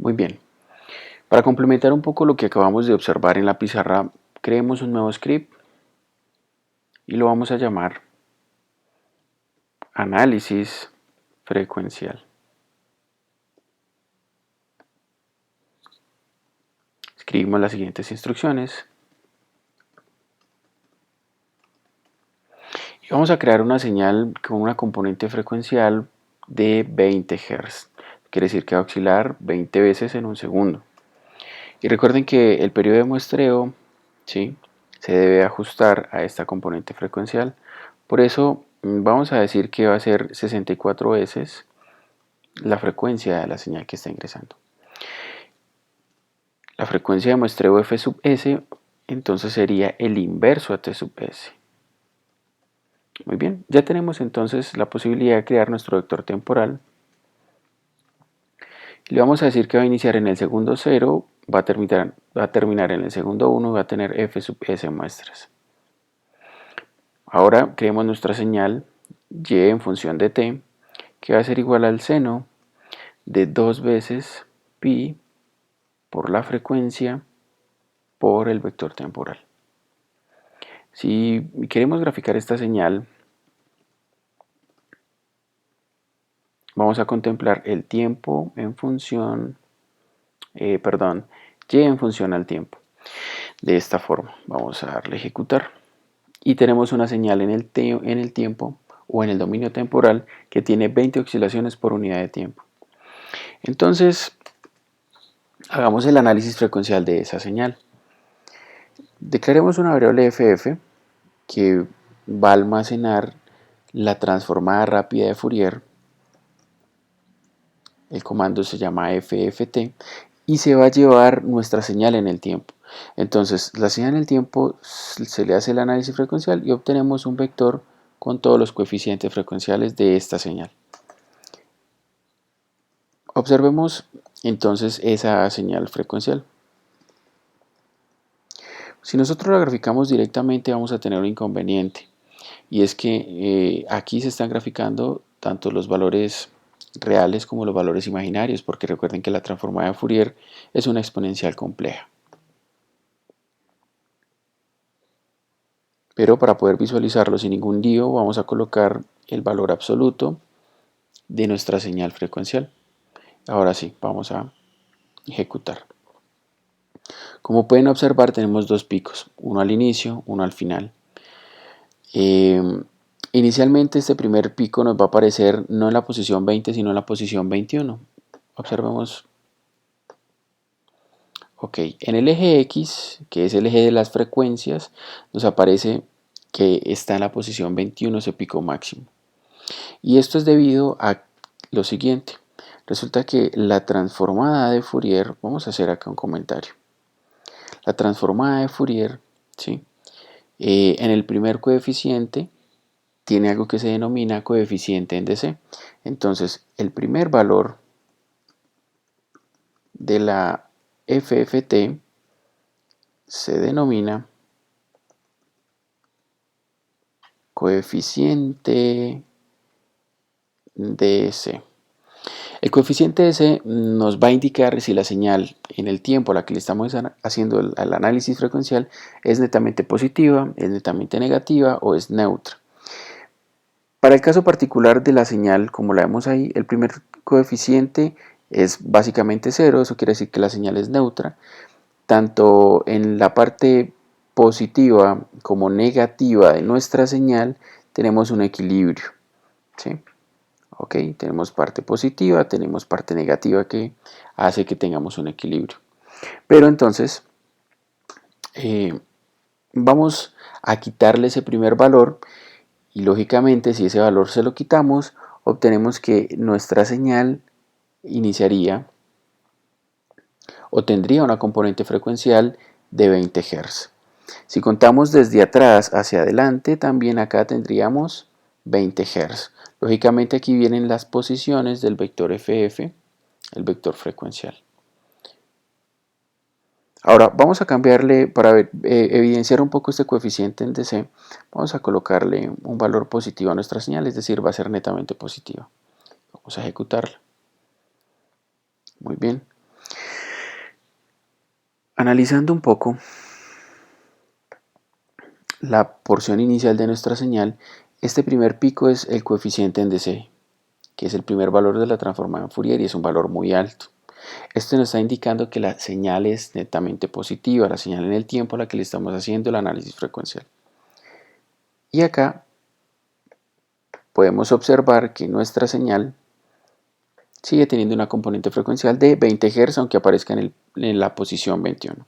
Muy bien. Para complementar un poco lo que acabamos de observar en la pizarra, creemos un nuevo script y lo vamos a llamar análisis frecuencial. Escribimos las siguientes instrucciones y vamos a crear una señal con una componente frecuencial de 20 Hz. Quiere decir que va a oscilar 20 veces en un segundo. Y recuerden que el periodo de muestreo, ¿sí?, se debe ajustar a esta componente frecuencial. Por eso vamos a decir que va a ser 64 veces la frecuencia de la señal que está ingresando. La frecuencia de muestreo f sub s entonces sería el inverso a t sub s. Muy bien, ya tenemos entonces la posibilidad de crear nuestro vector temporal. Le vamos a decir que va a iniciar en el segundo 0, va a terminar en el segundo 1 y va a tener f sub s muestras. Ahora creemos nuestra señal y en función de t, que va a ser igual al seno de 2 veces pi por la frecuencia por el vector temporal. Si queremos graficar esta señal, vamos a contemplar el tiempo en función, y en función al tiempo. De esta forma, vamos a darle a ejecutar. Y tenemos una señal en el tiempo o en el dominio temporal que tiene 20 oscilaciones por unidad de tiempo. Entonces, hagamos el análisis frecuencial de esa señal. Declaremos una variable ff que va a almacenar la transformada rápida de Fourier. El comando se llama fft y se va a llevar nuestra señal en el tiempo. Entonces, la señal en el tiempo se le hace el análisis frecuencial y obtenemos un vector con todos los coeficientes frecuenciales de esta señal. Observemos entonces esa señal frecuencial. Si nosotros la graficamos directamente vamos a tener un inconveniente, y es que aquí se están graficando tanto los valores reales como los valores imaginarios, porque recuerden que la transformada de Fourier es una exponencial compleja. Pero para poder visualizarlo sin ningún lío vamos a colocar el valor absoluto de nuestra señal frecuencial. Ahora sí, vamos a ejecutar. Como pueden observar tenemos dos picos, uno al inicio, uno al final. Inicialmente este primer pico nos va a aparecer no en la posición 20 sino en la posición 21. Observemos. Ok, en el eje X, que es el eje de las frecuencias, nos aparece que está en la posición 21 ese pico máximo. Y esto es debido a lo siguiente. Resulta que la transformada de Fourier, vamos a hacer acá un comentario. La transformada de Fourier, ¿sí?, en el primer coeficiente tiene algo que se denomina coeficiente en DC. Entonces, el primer valor de la FFT se denomina coeficiente DC. El coeficiente DC nos va a indicar si la señal en el tiempo a la que le estamos haciendo el análisis frecuencial es netamente positiva, es netamente negativa o es neutra. Para el caso particular de la señal, como la vemos ahí, el primer coeficiente es básicamente 0, eso quiere decir que la señal es neutra. Tanto en la parte positiva como negativa de nuestra señal tenemos un equilibrio, ¿sí? Ok, tenemos parte positiva, tenemos parte negativa que hace que tengamos un equilibrio. Pero entonces, vamos a quitarle ese primer valor y lógicamente si ese valor se lo quitamos, obtenemos que nuestra señal iniciaría o tendría una componente frecuencial de 20 Hz. Si contamos desde atrás hacia adelante, también acá tendríamos 20 Hz. Lógicamente aquí vienen las posiciones del vector FF, el vector frecuencial. Ahora vamos a cambiarle, para evidenciar un poco este coeficiente en DC, vamos a colocarle un valor positivo a nuestra señal, es decir, va a ser netamente positiva. Vamos a ejecutarla. Muy bien. Analizando un poco la porción inicial de nuestra señal, este primer pico es el coeficiente en DC, que es el primer valor de la transformada en Fourier y es un valor muy alto. Esto nos está indicando que la señal es netamente positiva, la señal en el tiempo a la que le estamos haciendo el análisis frecuencial. Y acá podemos observar que nuestra señal sigue teniendo una componente frecuencial de 20 Hz, aunque aparezca en la posición 21.